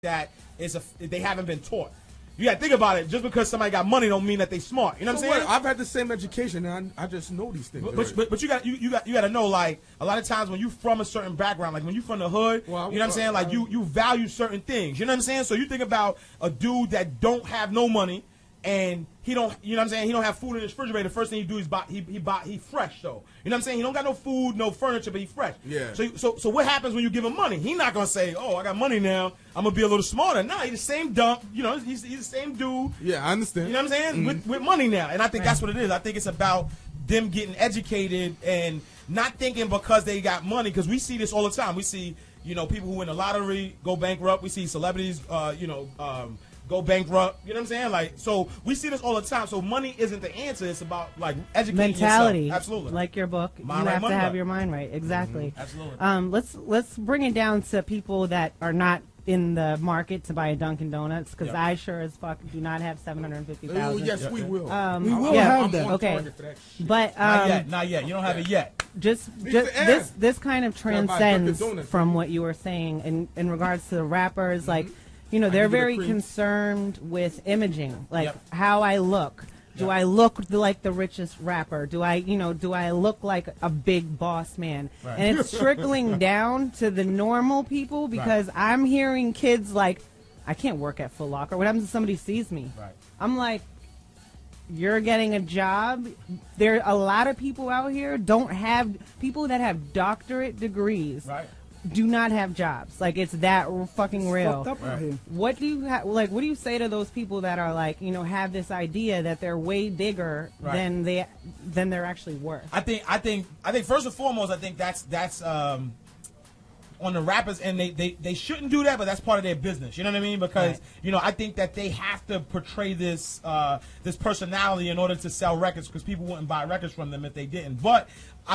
that they haven't been taught. You got to think about it. Just because somebody got money don't mean that they smart. You know what I'm saying? I've had the same education, and I just know these things. But you got to know, like, a lot of times when you from a certain background, like when you from the hood, you know what I'm saying? Like you value certain things. You know what I'm saying? So you think about a dude that don't have no money, and he don't, you know what I'm saying? He don't have food in his refrigerator. The first thing he do is he fresh though. You know what I'm saying? He don't got no food, no furniture, but he fresh. Yeah. So what happens when you give him money? He not gonna say, "Oh, I got money now. I'm gonna be a little smarter." Nah, he's the same dump. You know, he's the same dude. Yeah, I understand. You know what I'm saying? With money now, and I think that's what it is. I think it's about them getting educated and not thinking because they got money. Because we see this all the time. We see, you know, people who win the lottery go bankrupt. We see celebrities, go bankrupt. You know what I'm saying? Like, so we see this all the time. So money isn't the answer. It's about, like, educating mentality. yourself. Absolutely. Like your book, Mind you right, have to money have right. your mind right. Exactly. Absolutely. Let's bring it down to people that are not in the market to buy a Dunkin' Donuts, because I sure as fuck do not have $750,000. Oh, yes, we will. We will have that. Okay. But not yet. You don't have it yet. Just this kind of transcends from what you were saying in regards to the rappers. Like, you know, they're very concerned with imaging, like how I look. Do I look like the richest rapper? Do I look like a big boss man? Right. And it's trickling down to the normal people, because I'm hearing kids like, I can't work at Foot Locker. What happens if somebody sees me? Right. I'm like, you're getting a job. There are a lot of people out here people that have doctorate degrees. Right. Do not have jobs. Like, it's that fucking real. Fucked up out here. What do you say to those people that are like, you know, have this idea that they're way bigger than they're actually worth? I think first and foremost, I think that's on the rappers, and they shouldn't do that, but that's part of their business. You know what I mean? Because you know, I think that they have to portray this this personality in order to sell records, because people wouldn't buy records from them if they didn't. But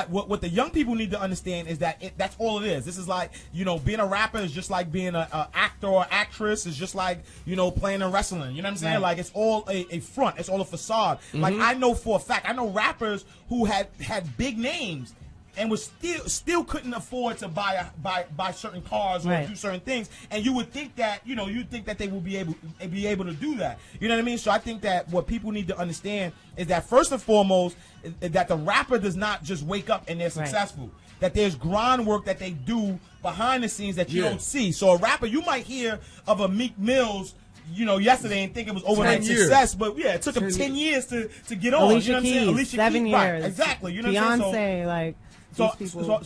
what the young people need to understand is that that's all it is. This is like, you know, being a rapper is just like being an actor or actress. Is just like, you know, playing in wrestling. You know what I'm saying? Like, it's all a front. It's all a facade. Like, I know for a fact, I know rappers who had big names and was still couldn't afford to buy certain cars or do certain things, and you would think that, you know, they will be able to do that. You know what I mean? So I think that what people need to understand is that first and foremost, that the rapper does not just wake up and they're successful. That there's grind work that they do behind the scenes that you don't see. So a rapper, you might hear of a Meek Mills, you know, yesterday and think it was overnight success, but it took him 10 years to get on. Alicia you know what Keys, I'm saying? Alicia 7 Keys, years. right? Exactly. You know Beyonce, what I'm saying? like. So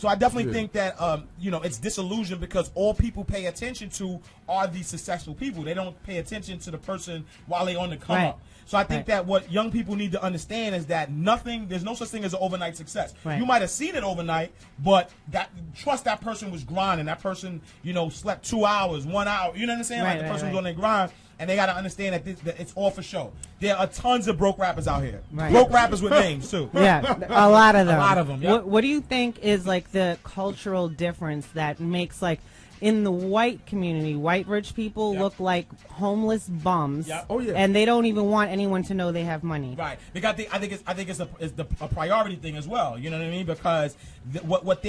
I definitely think that you know, it's disillusion, because all people pay attention to are these successful people. They don't pay attention to the person while they're on the come up. So I think that what young people need to understand is that there's no such thing as an overnight success. You might have seen it overnight, but trust that person was grinding. That person, you know, slept 2 hours, 1 hour. You know what I'm saying? Like, the person was on their grind. And they got to understand that it's all for show. There are tons of broke rappers out here. Broke rappers with names, too. Yeah, a lot of them. A lot of them, yeah. What do you think is, like, the cultural difference that makes, like, in the white community, white rich people look like homeless bums, and they don't even want anyone to know they have money. Right. Because I think it's a priority thing as well. You know what I mean? Because what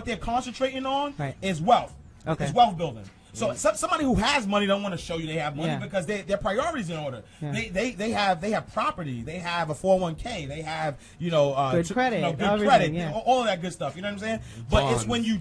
they're concentrating on is wealth. It's wealth building. So somebody who has money don't want to show you they have money, because their priorities in order. They have property, they have a 401k, they have, you know, good credit, all of that good stuff. You know what I'm saying? But it's when you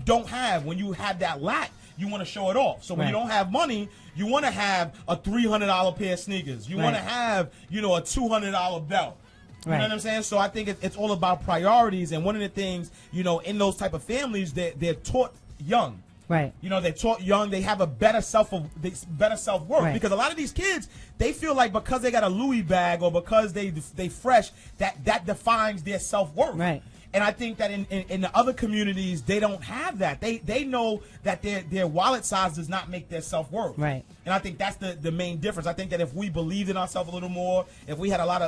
have that lack, you want to show it off. So when you don't have money, you want to have a $300 pair of sneakers. You want to have, you know, a $200 belt. You know what I'm saying? So I think it's all about priorities. And one of the things, you know, in those type of families, they're taught young. Right. You know, they're taught young. They have a better self-worth, because a lot of these kids, they feel like because they got a Louis bag or because they fresh, that defines their self-worth. Right. And I think that in the other communities, they don't have that. They know that their wallet size does not make their self-worth. Right. And I think that's the main difference. I think that if we believed in ourselves a little more, if we had a lot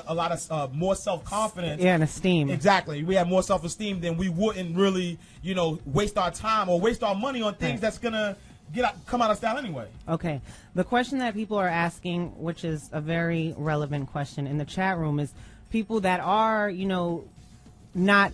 of more self-confidence, and esteem. Exactly. We had more self-esteem, then we wouldn't really, you know, waste our time or waste our money on things that's gonna come out of style anyway. Okay. The question that people are asking, which is a very relevant question in the chat room, is people that are, you know, not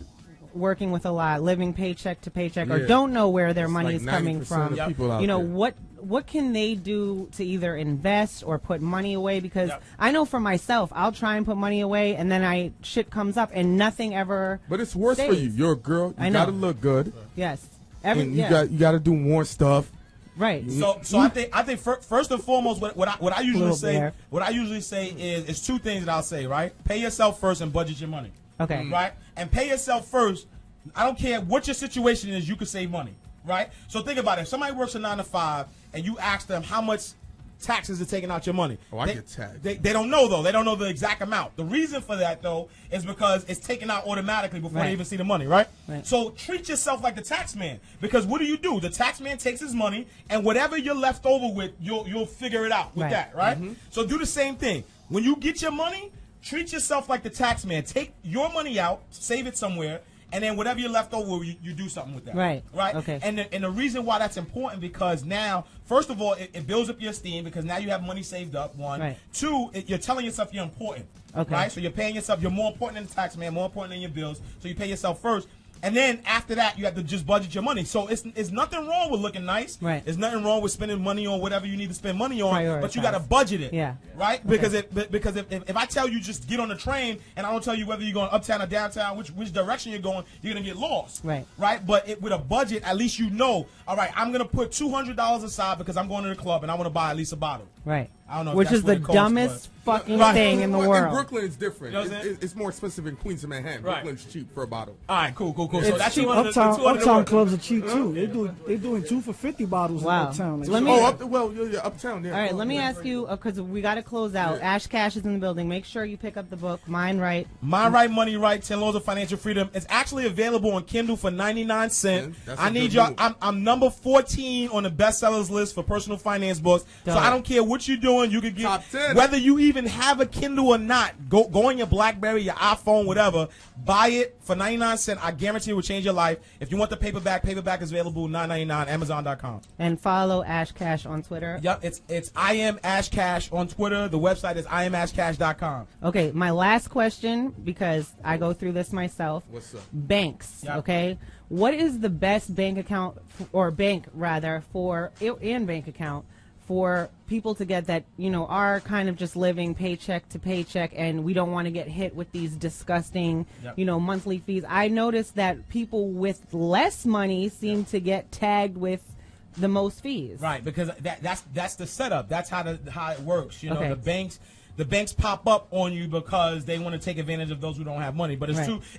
working with a lot, living paycheck to paycheck, or don't know where their money is coming from, you know, what can they do to either invest or put money away? Because I know for myself, I'll try and put money away, and then shit comes up, and nothing ever. But it's worse stays. for you. You're a girl. You gotta look good. Yes. You gotta do more stuff. Right. So I think first and foremost, what I usually say is two things that I'll say. Right. Pay yourself first and budget your money. Okay. Right. And pay yourself first. I don't care what your situation is. You can save money. Right. So think about it. If somebody works a 9 to 5 and you ask them how much taxes are taking out your money. Oh, I get taxed. They don't know, though. They don't know the exact amount. The reason for that, though, is because it's taken out automatically before they even see the money, right? So treat yourself like the tax man, because what do? The tax man takes his money, and whatever you're left over with, you'll figure it out with that, right? So do the same thing. When you get your money, treat yourself like the tax man. Take your money out, save it somewhere, and then whatever you're left over, you do something with that. Right. Okay. And the reason why that's important, because now, first of all, it builds up your esteem, because now you have money saved up, one. Right. Two, you're telling yourself you're important. Okay. Right? So you're paying yourself. You're more important than the tax man, more important than your bills. So you pay yourself first. And then after that, you have to just budget your money. So it's nothing wrong with looking nice. Right. There's nothing wrong with spending money on whatever you need to spend money on. But you got to budget it. Yeah. Right? Because if I tell you just get on the train and I don't tell you whether you're going uptown or downtown, which direction you're going, you're going to get lost. Right. Right? But with a budget, at least you know, all right, I'm going to put $200 aside because I'm going to the club and I want to buy at least a bottle. Right. I don't know. Which is the dumbest fucking thing in the world. In Brooklyn, it's different. You know it's more expensive in Queens and Manhattan. Right. Brooklyn's cheap for a bottle. All right, cool. It's So that's cheap. one of the Uptown clubs are cheap too. They're doing 2 for $50 bottles in Uptown. Like, uptown. Yeah. All right, let me ask you, because we got to close out. Ash Cash is in the building. Make sure you pick up the book, Mind Right. Mind Right, Money Right, 10 Laws of Financial Freedom. It's actually available on Kindle for 99 cents. I need y'all. I'm number 14 on the bestsellers list for personal finance books. So I don't care what you're doing. You can get Top 10. Whether you even have a Kindle or not. Go on your BlackBerry, your iPhone, whatever. Buy it for 99 cents. I guarantee it will change your life. If you want the paperback is available $9.99. Amazon.com. And follow Ash Cash on Twitter. Yep, it's I am Ash Cash on Twitter. The website is IamAshCash.com. Okay, my last question, because I go through this myself. What's up? Banks. Yep. Okay, what is the best bank account or bank rather for people to get that, you know, are kind of just living paycheck to paycheck, and we don't want to get hit with these disgusting, you know, monthly fees? I noticed that people with less money seem to get tagged with the most fees. Right, because that's the setup. That's how it works. You know, the banks pop up on you because they want to take advantage of those who don't have money. But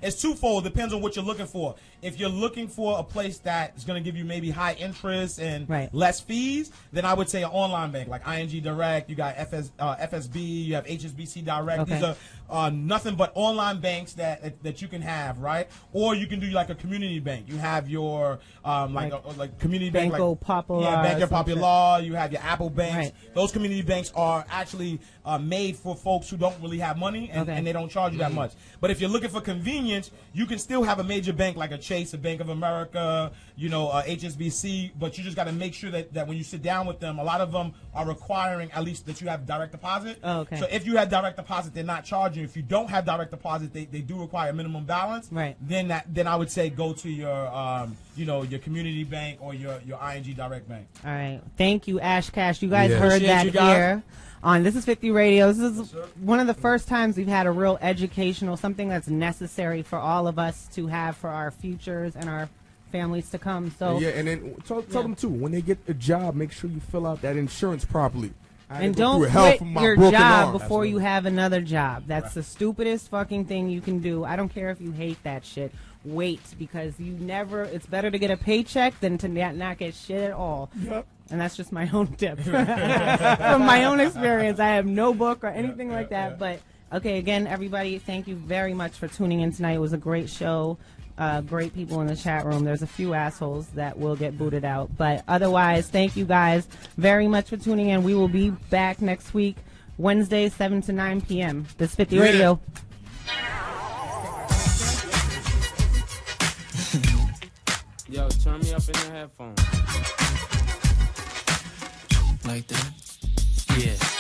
it's twofold. It depends on what you're looking for. If you're looking for a place that is going to give you maybe high interest and less fees, then I would say an online bank like ING Direct. You got FSB. You have HSBC Direct. These are nothing but online banks that you can have, right? Or you can do like a community bank. You have your like community bank, Banco like Popular. Yeah, Banco Popular. You have your Apple banks. Those community banks are actually made for folks who don't really have money, and they don't charge you that much. But if you're looking for convenience, you can still have a major bank like a Chase, a Bank of America, you know, HSBC, but you just got to make sure that when you sit down with them, a lot of them are requiring at least that you have direct deposit. Oh, okay. So if you have direct deposit, they're not charging you. If you don't have direct deposit, they do require a minimum balance. Right. Then I would say go to your your community bank or your ING Direct Bank. All right. Thank you, Ash Cash. You guys heard that here on This Is 50 Radio. This is one of the first times we've had a real educational, something that's necessary for all of us to have for our futures and our families to come. So and then tell them too, when they get a job, make sure you fill out that insurance properly. And don't quit your job before you have another job. That's the stupidest fucking thing you can do. I don't care if you hate that shit. Wait, because it's better to get a paycheck than to not get shit at all. Yep. And that's just my own tip. From my own experience, I have no book or anything like that. But, okay, again, everybody, thank you very much for tuning in tonight. It was a great show. Great people in the chat room. There's a few assholes that will get booted out. But otherwise, thank you guys very much for tuning in. We will be back next week, Wednesday, 7 to 9 p.m. This 50 Radio. Yo, turn me up in the headphones. Like that? Yeah.